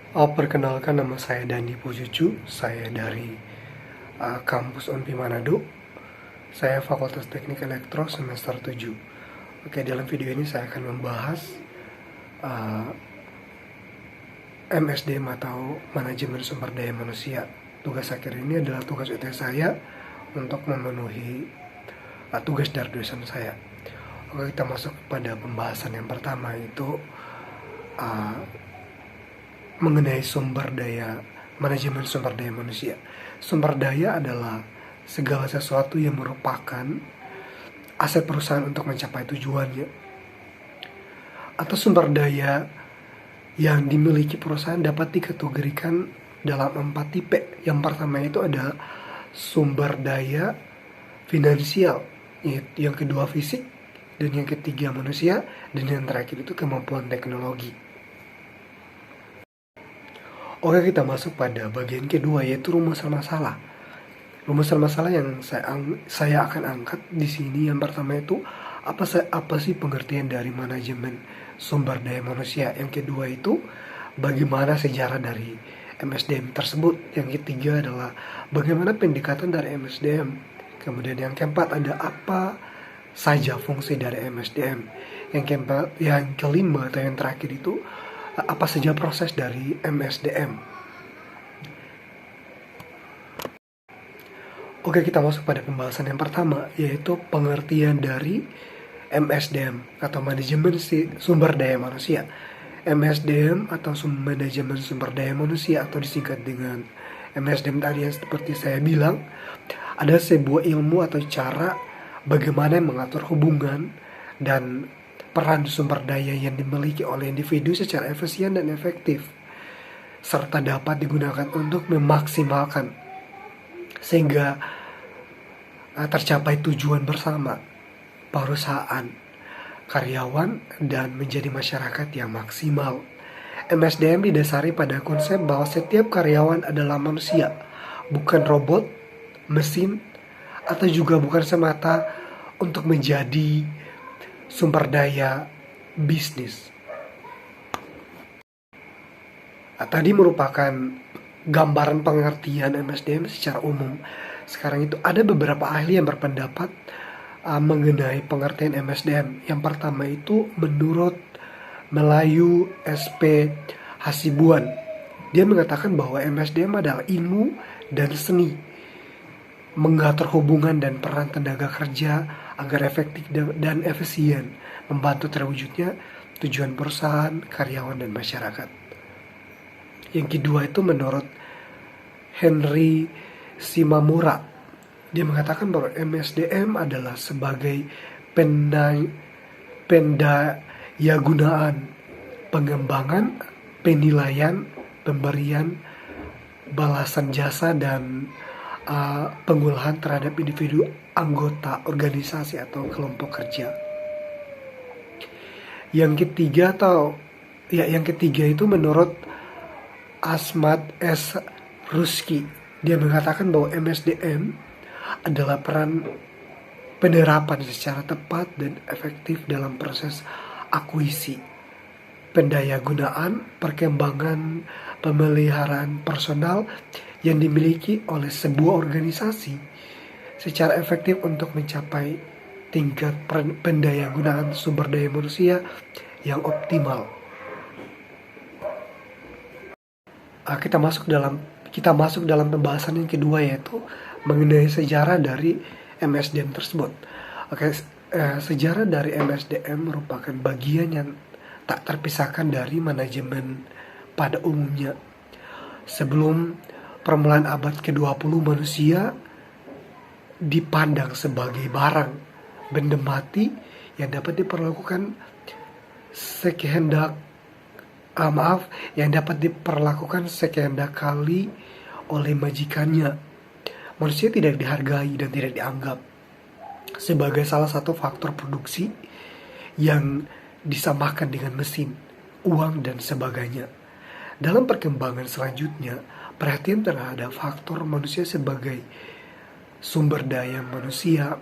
Perkenalkan, nama saya Dandi Pujucu. Saya dari kampus Unpi Manado. Saya Fakultas Teknik Elektro semester 7. Oke, dalam video ini saya akan membahas uh, MSDM atau Manajemen Sumber Daya Manusia. Tugas akhir ini adalah tugas UT saya untuk memenuhi tugas dari dosen saya. Oke, kita masuk pada pembahasan yang pertama, yaitu mengenai manajemen sumber daya manusia. Sumber daya adalah segala sesuatu yang merupakan aset perusahaan untuk mencapai tujuannya, atau sumber daya yang dimiliki perusahaan dapat dikategorikan dalam 4 tipe. Yang pertama itu ada sumber daya finansial, yang kedua fisik, dan yang ketiga manusia, dan yang terakhir itu kemampuan teknologi. Oke, kita masuk pada bagian kedua, yaitu rumusan masalah. Rumusan masalah yang saya akan angkat di sini, yang pertama itu apa sih pengertian dari manajemen sumber daya manusia. Yang kedua itu bagaimana sejarah dari MSDM tersebut. Yang ketiga adalah bagaimana pendekatan dari MSDM. Kemudian yang keempat, ada apa saja fungsi dari MSDM. Yang kelima atau yang terakhir itu apa saja proses dari MSDM. Oke, kita masuk pada pembahasan yang pertama, yaitu pengertian dari MSDM atau Manajemen Sumber Daya Manusia. MSDM atau Manajemen Sumber Daya Manusia atau disingkat dengan MSDM tadi, yang seperti saya bilang, ada sebuah ilmu atau cara bagaimana mengatur hubungan dan peran sumber daya yang dimiliki oleh individu secara efisien dan efektif, serta dapat digunakan untuk memaksimalkan sehingga tercapai tujuan bersama perusahaan, karyawan, dan menjadi masyarakat yang maksimal. MSDM didasari pada konsep bahwa setiap karyawan adalah manusia, bukan robot, mesin, atau juga bukan semata untuk menjadi sumber daya bisnis. Tadi merupakan gambaran pengertian MSDM secara umum. Sekarang itu ada beberapa ahli yang berpendapat mengenai pengertian MSDM. Yang pertama itu menurut Melayu SP Hasibuan. Dia mengatakan bahwa MSDM adalah ilmu dan seni mengatur hubungan dan peran tenaga kerja agar efektif dan efisien, membantu terwujudnya tujuan perusahaan, karyawan, dan masyarakat. Yang kedua itu menurut Henry Shimamura. Dia mengatakan bahwa MSDM adalah sebagai pendayagunaan, pengembangan, penilaian, pemberian balasan jasa, dan pengolahan terhadap individu anggota organisasi atau kelompok kerja. Yang ketiga itu menurut Asmat S. Rusky. Dia mengatakan bahwa MSDM adalah peran penerapan secara tepat dan efektif dalam proses akuisisi, pendayagunaan, perkembangan, pemeliharaan personal yang dimiliki oleh sebuah organisasi secara efektif untuk mencapai tingkat pendayagunaan sumber daya manusia yang optimal. Kita masuk dalam pembahasan yang kedua, yaitu mengenai sejarah dari MSDM tersebut. Sejarah dari MSDM merupakan bagian yang tak terpisahkan dari manajemen pada umumnya. Sebelum permulaan abad ke-20, manusia dipandang sebagai barang, benda mati yang dapat diperlakukan sekehendak kali oleh majikannya. Manusia tidak dihargai dan tidak dianggap sebagai salah satu faktor produksi yang disamakan dengan mesin, uang, dan sebagainya. Dalam perkembangan selanjutnya, perhatian terhadap faktor manusia sebagai sumber daya manusia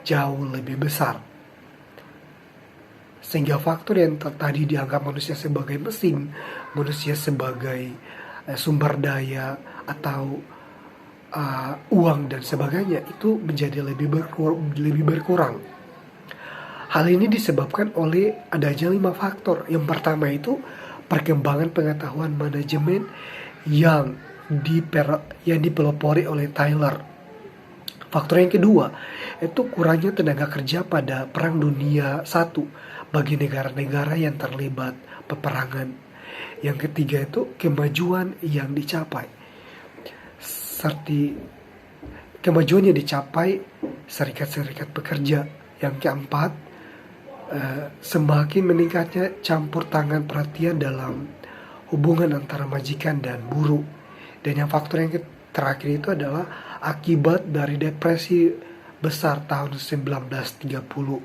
jauh lebih besar. Sehingga faktor yang tadi dianggap manusia sebagai mesin, manusia sebagai sumber daya atau uang dan sebagainya itu menjadi lebih berkurang. Hal ini disebabkan oleh adanya 5 faktor. Yang pertama itu perkembangan pengetahuan manajemen yang dipelopori oleh Tyler. Faktor yang kedua itu kurangnya tenaga kerja pada Perang Dunia I bagi negara-negara yang terlibat peperangan. Yang ketiga itu kemajuan yang dicapai. Kemajuan yang dicapai serikat-serikat pekerja. Yang keempat, semakin meningkatnya campur tangan perhatian dalam hubungan antara majikan dan buruh. Dan yang faktor yang terakhir itu adalah akibat dari depresi besar tahun 1930.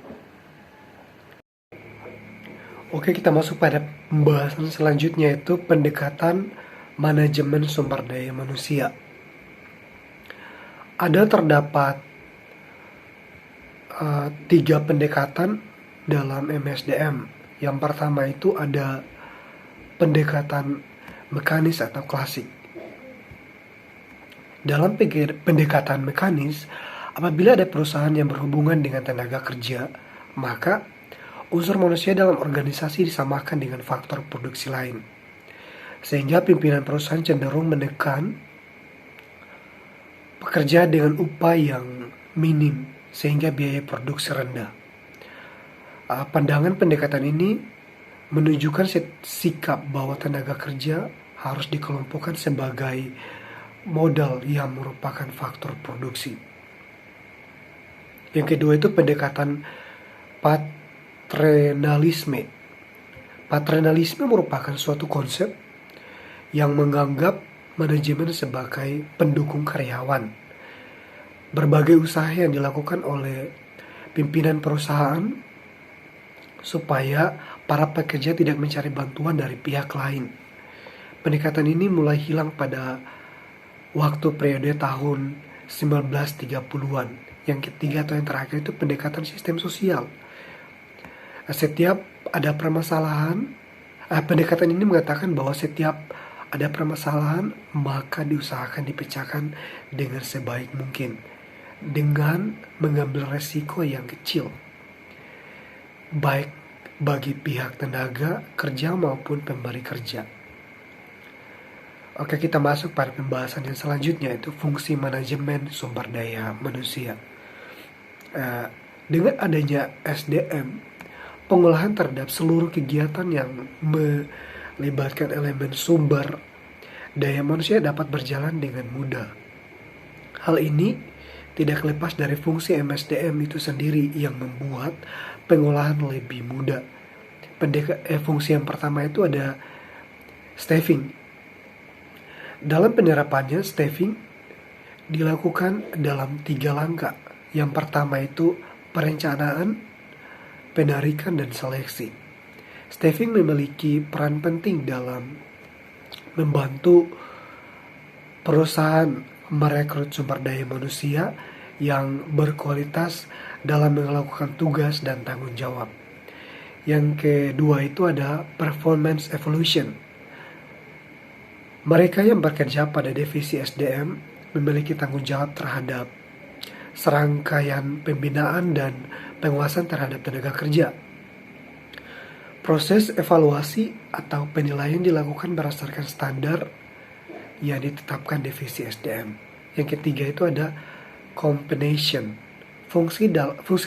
Oke, kita masuk pada pembahasan selanjutnya, yaitu pendekatan manajemen sumber daya manusia. Terdapat 3 pendekatan dalam MSDM. Yang pertama itu ada pendekatan mekanis atau klasik. Dalam pendekatan mekanis, apabila ada perusahaan yang berhubungan dengan tenaga kerja, maka unsur manusia dalam organisasi disamakan dengan faktor produksi lain. Sehingga pimpinan perusahaan cenderung menekan pekerja dengan upah yang minim, sehingga biaya produksi rendah. Pandangan pendekatan ini menunjukkan sikap bahwa tenaga kerja harus dikelompokkan sebagai modal yang merupakan faktor produksi. Yang kedua itu pendekatan paternalisme. Paternalisme merupakan suatu konsep yang menganggap manajemen sebagai pendukung karyawan. Berbagai usaha yang dilakukan oleh pimpinan perusahaan supaya para pekerja tidak mencari bantuan dari pihak lain. Pendekatan ini mulai hilang pada waktu periode tahun 1930-an. Yang ketiga atau yang terakhir itu pendekatan sistem sosial. Setiap ada permasalahan, pendekatan ini mengatakan bahwa setiap ada permasalahan maka diusahakan dipecahkan dengan sebaik mungkin dengan mengambil resiko yang kecil, baik bagi pihak tenaga kerja maupun pemberi kerja. Oke, kita masuk pada pembahasan yang selanjutnya, yaitu fungsi manajemen sumber daya manusia. Dengan adanya SDM, pengolahan terhadap seluruh kegiatan yang melibatkan elemen sumber daya manusia dapat berjalan dengan mudah. Hal ini tidak lepas dari fungsi MSDM itu sendiri yang membuat pengolahan lebih mudah. Fungsi yang pertama itu ada staffing. Dalam penerapannya, staffing dilakukan dalam 3 langkah. Yang pertama itu perencanaan, penarikan, dan seleksi. Staffing memiliki peran penting dalam membantu perusahaan merekrut sumber daya manusia yang berkualitas dalam melakukan tugas dan tanggung jawab. Yang kedua itu ada performance evolution. Mereka yang bekerja pada divisi SDM memiliki tanggung jawab terhadap serangkaian pembinaan dan penguasaan terhadap tenaga kerja. Proses evaluasi atau penilaian dilakukan berdasarkan standar yang ditetapkan divisi SDM. Yang ketiga itu ada compensation. Fungsi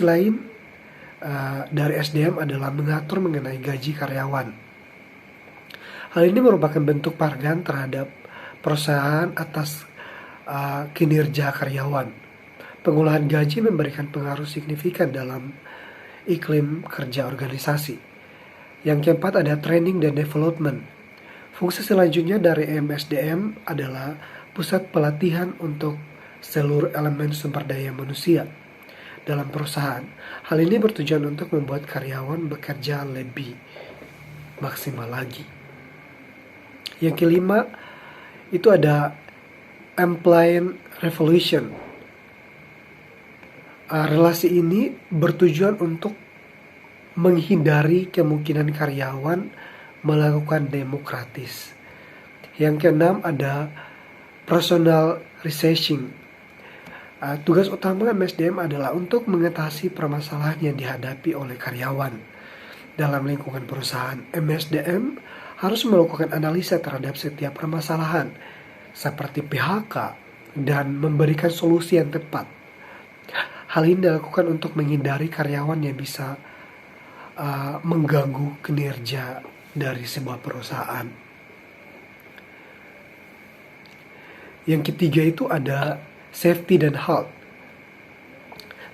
lain dari SDM adalah mengatur mengenai gaji karyawan. Hal ini merupakan bentuk penghargaan terhadap perusahaan atas kinerja karyawan. Pengolahan gaji memberikan pengaruh signifikan dalam iklim kerja organisasi. Yang keempat ada training dan development. Fungsi selanjutnya dari MSDM adalah pusat pelatihan untuk seluruh elemen sumber daya manusia dalam perusahaan. Hal ini bertujuan untuk membuat karyawan bekerja lebih maksimal lagi. Yang kelima itu ada employee revolution. Relasi ini bertujuan untuk menghindari kemungkinan karyawan melakukan demokratis. Yang keenam ada personal researching. Tugas utama MSDM adalah untuk mengatasi permasalahan yang dihadapi oleh karyawan. Dalam lingkungan perusahaan, MSDM harus melakukan analisa terhadap setiap permasalahan, seperti PHK, dan memberikan solusi yang tepat. Hal ini dilakukan untuk menghindari karyawan yang bisa mengganggu kinerja dari sebuah perusahaan. Yang ketiga itu ada safety dan health.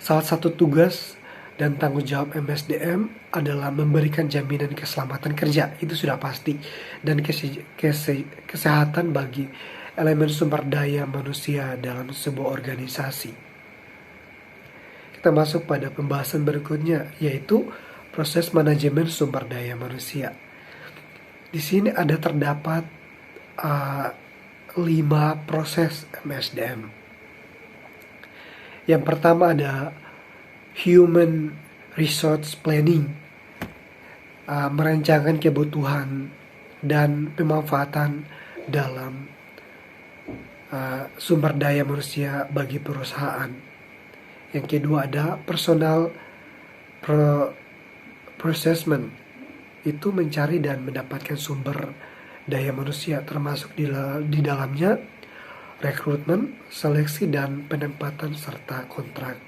Salah satu tugas dan tanggung jawab MSDM adalah memberikan jaminan keselamatan kerja, itu sudah pasti, dan kesehatan bagi elemen sumber daya manusia dalam sebuah organisasi. Kita masuk pada pembahasan berikutnya, yaitu proses manajemen sumber daya manusia. Di sini ada terdapat 5 proses MSDM. Yang pertama ada Human Resource Planning, merancangkan kebutuhan dan pemanfaatan dalam sumber daya manusia bagi perusahaan. Yang kedua ada Personal Procurement, itu mencari dan mendapatkan sumber daya manusia, termasuk di dalamnya rekrutmen, seleksi, dan penempatan serta kontrak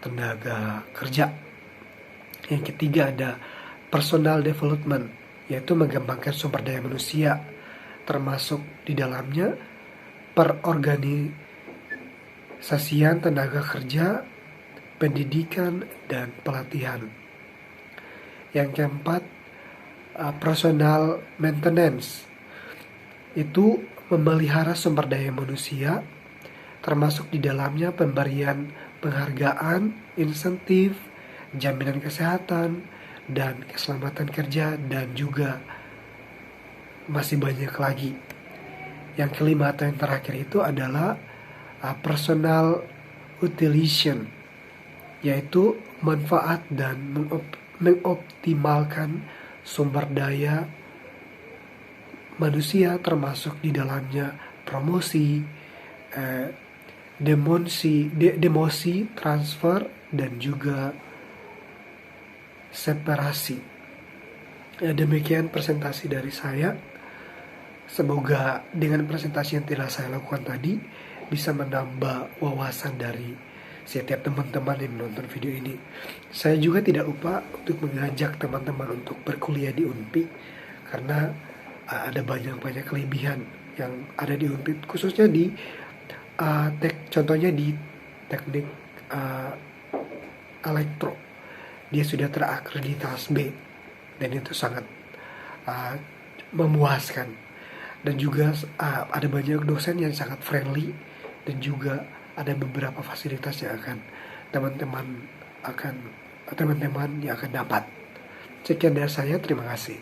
tenaga kerja. Yang ketiga ada personal development, yaitu mengembangkan sumber daya manusia, termasuk di dalamnya perorganisasian tenaga kerja, pendidikan, dan pelatihan. Yang keempat, personal maintenance, itu memelihara sumber daya manusia, termasuk di dalamnya pemberian penghargaan, insentif, jaminan kesehatan, dan keselamatan kerja, dan juga masih banyak lagi. Yang kelima atau yang terakhir itu adalah personal utilization, yaitu manfaat dan mengoptimalkan sumber daya manusia, termasuk di dalamnya promosi, demosi, transfer, dan juga separasi. Demikian presentasi dari saya. Semoga dengan presentasi yang telah saya lakukan tadi bisa menambah wawasan dari setiap teman-teman yang menonton video ini. Saya juga tidak lupa untuk mengajak teman-teman untuk berkuliah di UNPI, karena ada banyak kelebihan yang ada di UNPI, khususnya di contohnya di teknik elektro. Dia sudah terakreditasi B, dan itu sangat memuaskan. Dan juga ada banyak dosen yang sangat friendly, dan juga ada beberapa fasilitas yang akan teman-teman yang akan dapat. Sekian dari saya, terima kasih.